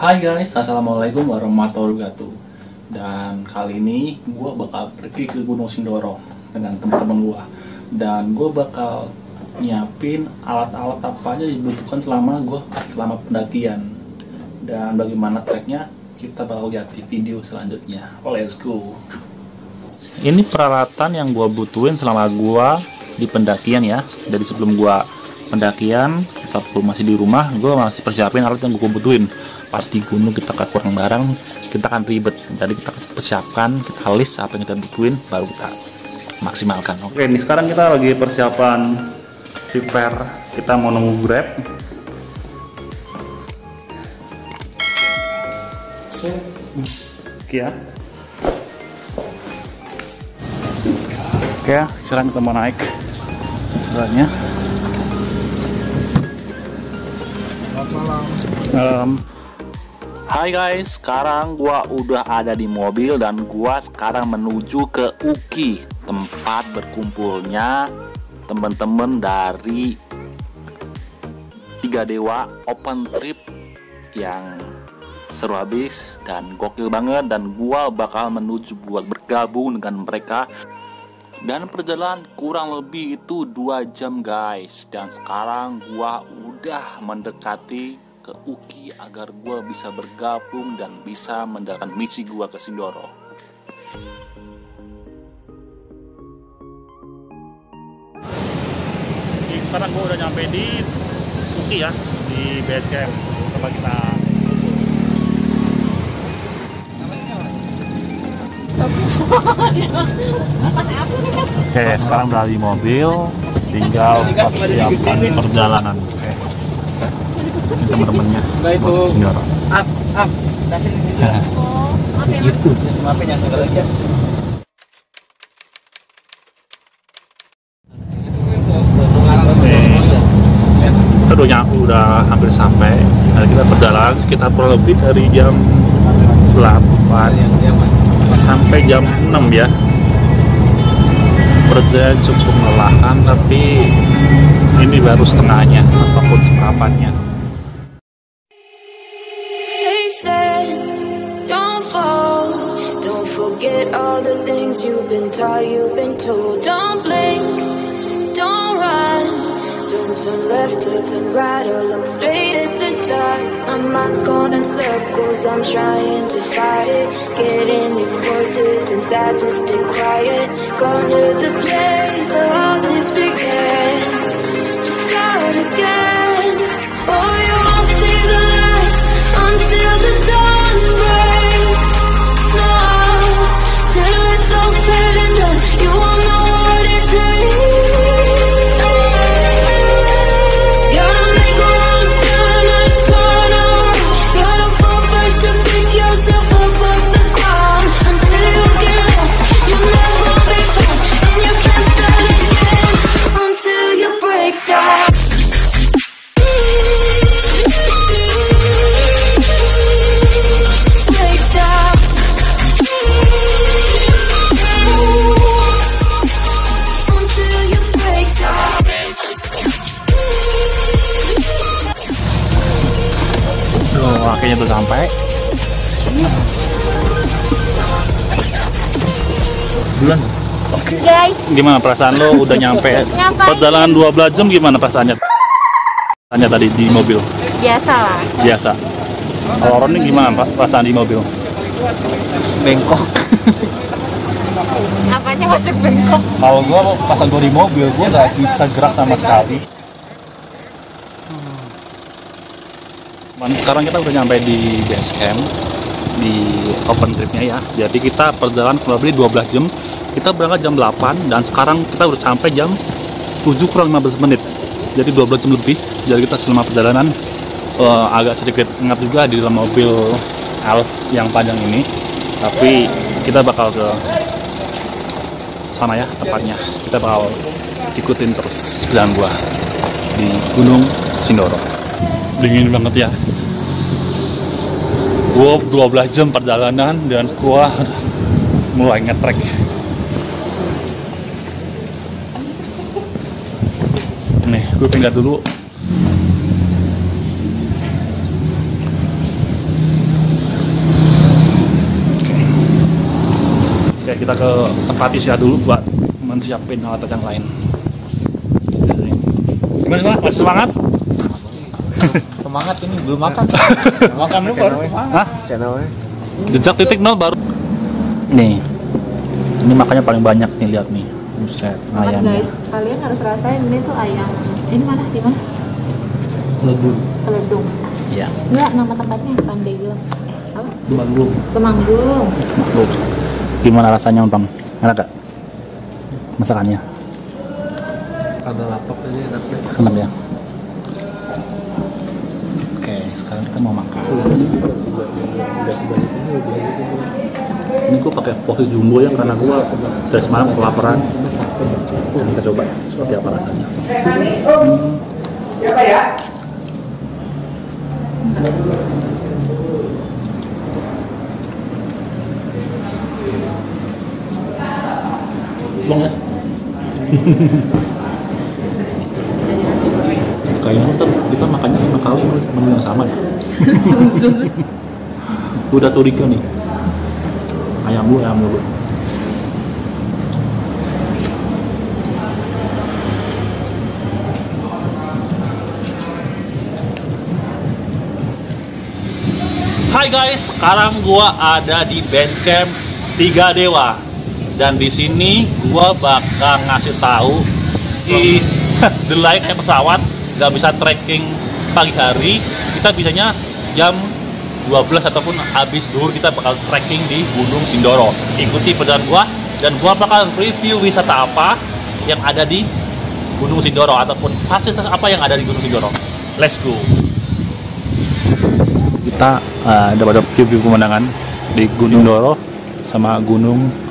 Hai guys, assalamualaikum warahmatullahi wabarakatuh. Dan kali ini gue bakal pergi ke Gunung Sindoro dengan teman-teman gue. Dan gue bakal nyiapin alat-alat apa aja yang dibutuhkan selama pendakian. Dan bagaimana treknya kita bakal lihat di video selanjutnya. Let's go. Ini peralatan yang gue butuhin selama gue di pendakian ya. Dari sebelum gue pendakian ataupun masih di rumah, gue masih persiapin alat yang gue butuhin. Pas di gunung kita kurang barang, kita akan ribet. Jadi kita persiapkan, kita list apa yang kita butuhin, baru kita maksimalkan. Oke, ini sekarang kita lagi persiapan prepare. Kita mau nunggu Grab. Oke ya. Oke, sekarang kita mau naik jalannya. Malam. Hai guys, sekarang gua udah ada di mobil dan gua sekarang menuju ke Uki, tempat berkumpulnya teman-teman dari Tiga Dewa Open Trip yang seru habis dan gokil banget, dan gua bakal menuju buat bergabung dengan mereka. Dan perjalanan kurang lebih itu 2 jam guys. Dan sekarang gua udah mendekati ke Uki agar gua bisa bergabung dan bisa menjalankan misi gua ke Sindoro. Sekarang gua udah nyampe di Uki ya, di base camp. Coba kita Oke, sekarang udah di mobil, tinggal persiapkan perjalanan. Oke, ini teman-temannya buat Sindoro. Itu, maafin yang segala aja. Kita udah hampir sampai. Nah, kita berjalan sekitar kurang lebih dari jam 8 sampai jam 6 ya. Perjalanan cukup melelahkan, tapi ini baru setengahnya ataupun seperempatnya. Don't fall, don't forget all the things you've been taught, you've been told. Don't blink, don't run, don't turn left or turn right or look straight at the sun. My mind's going in circles, I'm trying to fight it. Getting these voices inside to stay quiet. Going to the place where all this began. Just start again. Oh, you won't see the light until the dawn breaks. No, till it's all said and done, you won't know what it takes. Gotta make a wrong turn and turn around. Gotta fall back to pick yourself up off the ground. Until you get lost, you'll never be found. And you can't start again until you break down. Break down. Until you break down. Akhirnya udah sampai. Bulan. Oke. Guys, Gimana perasaan lo udah nyampe? Perjalanan 12 jam gimana perasaannya? Tanya tadi di mobil. biasa lah. Biasa. Kalau Ron ini gimana Pak perasaan di mobil? Bengkok. Apanya masuk bengkok? Kalau gue pas gue di mobil gue nggak bisa gerak sama sekali. Sekarang kita udah nyampe di base camp di open tripnya ya. Jadi kita perjalanan kurang lebih 12 jam. Kita berangkat jam 8 dan sekarang kita udah sampai jam 7 kurang 15 menit. Jadi 12 jam lebih. Jadi kita selama perjalanan agak sedikit ngap juga di dalam mobil Alf yang panjang ini. Tapi kita bakal ke sana ya tempatnya. Kita bakal ikutin terus jalan gua di Gunung Sindoro. Dingin banget ya. Gua 12 jam perjalanan dan gua mulai ngetrek. Nih, gue pindah dulu. Oke, kita ke tempat istirahat dulu buat menyiapin alat yang lain. Gimana semua? Masih semangat? Semangat ini belum makan. Makan dulu baru semangat. Hah? Channelnya. Jejak titik nol baru. Nih, ini makannya paling banyak nih, lihat nih. Buset, Makan ayamnya. guys, kalian harus rasain ini tuh ayam. Ini mana? Di mana? Keledung. Iya. Enggak, nama tempatnya Pandeglang. Apa? Temanggung. Temanggung. Gimana rasanya, Bang? Enak gak? Masakannya? Ada laptop aja enaknya. Enak ya? Oke, sekarang kita mau makan. Ini gue pakai porsi jumbo ya, karena gue dari semalam kelaparan. Nah, kita coba seperti apa rasanya. Siapa ya? Long ya? Jadi nasi goreng. Kayaknya kita makannya 5 kali menu yang sama ya. Susun. Udah curiga nih. Ayam dulu. Hai guys, sekarang gua ada di base camp 3 Dewa. Dan di sini gua bakal ngasih tahu di delay kayak pesawat, nggak bisa tracking pagi hari. Kita bisanya jam 12 ataupun habis zuhur kita bakal trekking di Gunung Sindoro. Ikuti perjalanan gua dan gua bakal review wisata apa yang ada di Gunung Sindoro ataupun fasilitas apa yang ada di Gunung Sindoro. Let's go. Kita dapat view pemandangan di Gunung Sindoro sama Gunung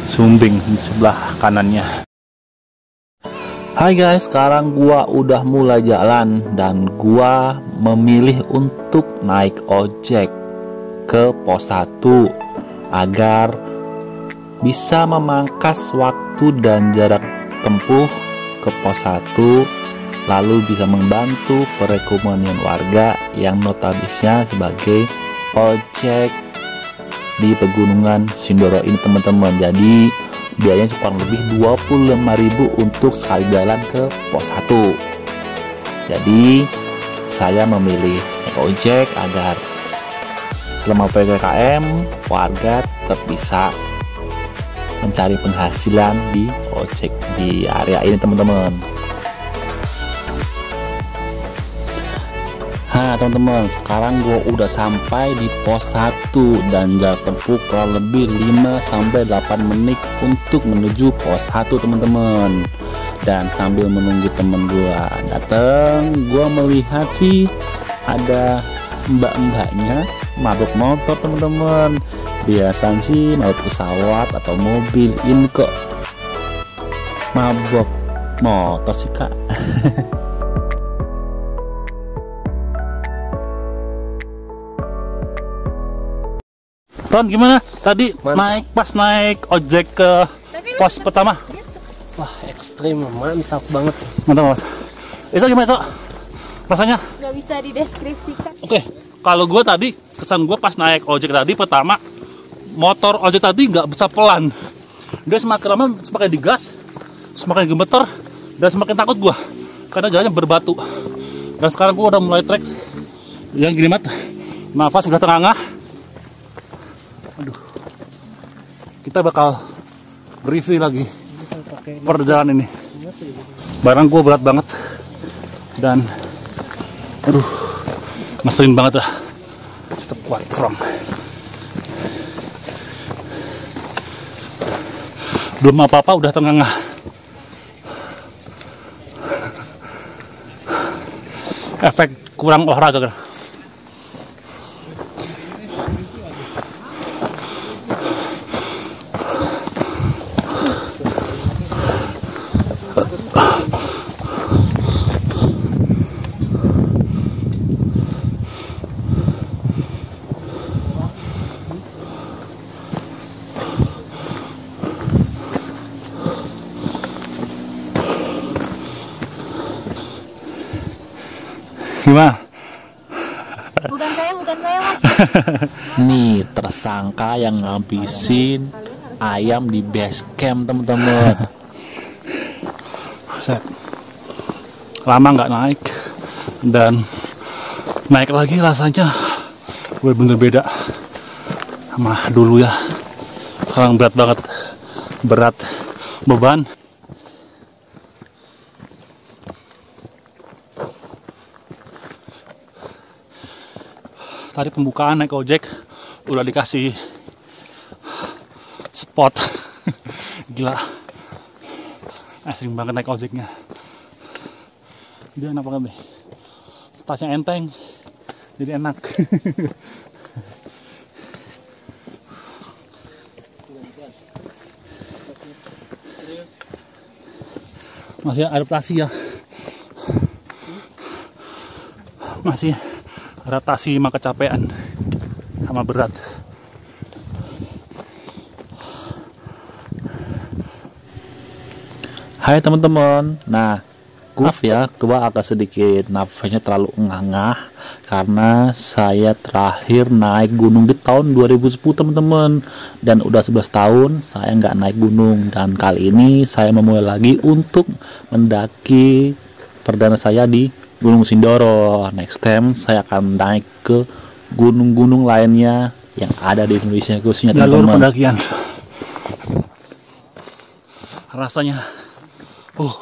Sumbing di sebelah kanannya. Hai guys, sekarang gua udah mulai jalan dan gua memilih untuk naik ojek ke pos 1 agar bisa memangkas waktu dan jarak tempuh ke pos 1, lalu bisa membantu perekonomian warga yang notabene sebagai ojek di pegunungan Sindoro ini teman-teman. Jadi biayanya kurang lebih 25.000 untuk sekali jalan ke pos 1. Jadi saya memilih naik ojek agar selama PPKM warga tetap bisa mencari penghasilan di ojek di area ini teman-teman. Nah teman-teman, sekarang gue udah sampai di pos 1 dan jarak tempuh kurang lebih 5-8 menit untuk menuju pos 1 teman-teman. Dan sambil menunggu temen gue datang, gue melihat sih ada mbak-mbaknya mabuk motor teman-teman. Biasanya sih mabuk pesawat atau mobil, ini kok mabuk motor sih kak. Ton, gimana tadi pas naik ojek ke pos pertama? Wah, ekstrim, mantap banget. Mantap mas. Itu gimana Sok? Rasanya? Gak bisa dideskripsikan. Oke, kalau gue tadi kesan gue pas naik ojek tadi pertama, motor ojek tadi nggak bisa pelan. Dia semakin lama semakin digas, semakin gemeter, dan semakin takut gue karena jalannya berbatu. Dan sekarang gue udah mulai trek yang gini mat, nafas sudah terengah. Aduh, kita bakal review lagi perjalanan ini. Barang gue berat banget dan aduh, ngeselin banget dah. Tetap kuat, strong. Belum apa-apa udah terengah. Efek kurang olahraga kan. Gimana? Bukan saya mas. Nih tersangka yang ngabisin ayam di base camp teman-teman. Lama nggak naik dan naik lagi rasanya bener-bener beda sama dulu ya. Sekarang berat banget, berat beban. Tadi pembukaan naik ojek udah dikasih spot. Gila, asing banget naik ojeknya. Dia enak banget nih, tasnya enteng jadi enak. Masih adaptasi ya, masih adaptasi sama kecapean sama berat. Hai teman-teman, nah maaf ya, gua agak sedikit nafasnya terlalu ngangah karena saya terakhir naik gunung di tahun 2010 teman-teman, dan udah 11 tahun saya nggak naik gunung, dan kali ini saya memulai lagi untuk mendaki perdana saya di Gunung Sindoro. Next time saya akan naik ke gunung-gunung lainnya yang ada di Indonesia khususnya Jalur teman-teman. pendakian rasanya pol.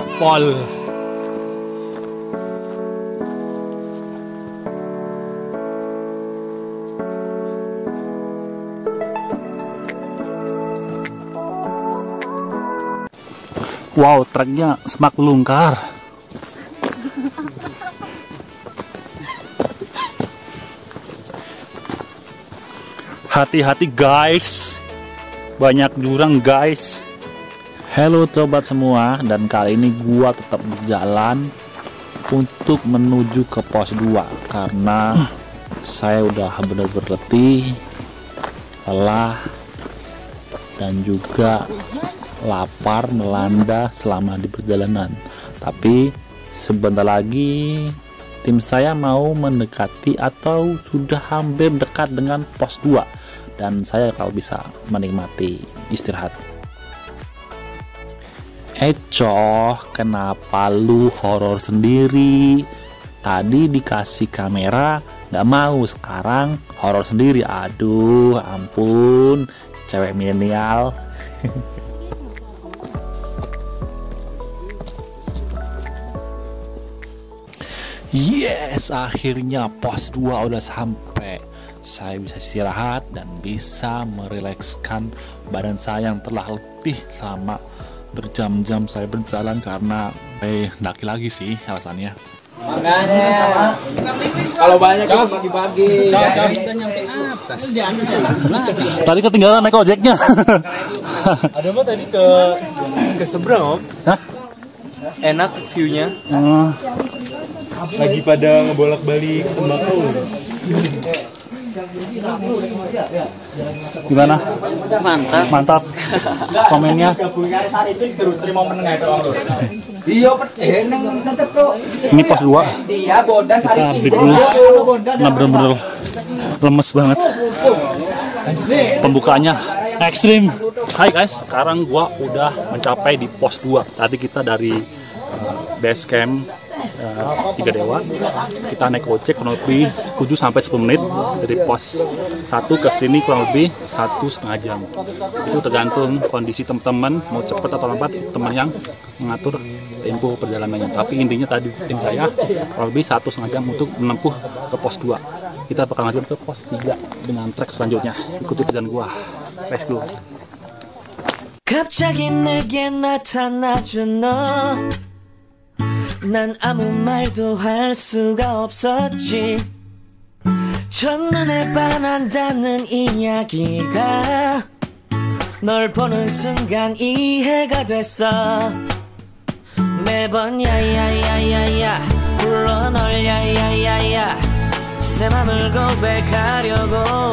Wow, treknya semak belungkar. Hati-hati guys, banyak jurang guys. Halo sobat semua, dan kali ini gua tetap berjalan untuk menuju ke pos 2 karena saya udah benar-benar letih, lelah, dan juga lapar melanda selama di perjalanan. Tapi sebentar lagi tim saya mau mendekati atau sudah hampir dekat dengan pos 2, dan saya kalau bisa menikmati istirahat. Coh, kenapa lu horor sendiri? Tadi dikasih kamera nggak mau, sekarang horor sendiri. Aduh, ampun, cewek milenial. Yes, akhirnya pos 2 udah sampai. Saya bisa istirahat dan bisa merilekskan badan saya yang telah letih selama berjam-jam saya berjalan karena daki lagi sih alasannya. Makanya kalau banyak kita bagi-bagi. Tadi ketinggalan naik ojeknya. Ada mah tadi ke seberang om. Hah? Enak viewnya. Lagi pada ngebolak-balik tembakau. Gimana? Mantap. Mantap. Komennya. Ini pos 2. Kita break dulu. Nah, bener-bener lemes banget. Pembukaannya ekstrim. Hai guys, sekarang gua udah mencapai di pos 2. Tadi kita dari base camp Tiga Dewa, kita naik ojek kurang lebih 7-10 menit dari pos 1 ke sini, kurang lebih 1,5 jam. Itu tergantung kondisi teman-teman mau cepat atau lambat, teman yang mengatur tempo perjalanannya. Tapi intinya tadi tim saya kurang lebih 1,5 jam untuk menempuh ke pos 2. Kita bakal lanjut ke pos 3 dengan trek selanjutnya. Ikuti perjalanan gua. Let's go. 갑자기 내게 나타나준 너, 난 아무 말도 할 수가 없었지. 첫눈에 반한다는 이야기가 널 보는 순간 이해가 됐어. 매번 야야야야야 불러 널 야야야야 내 맘을 고백하려고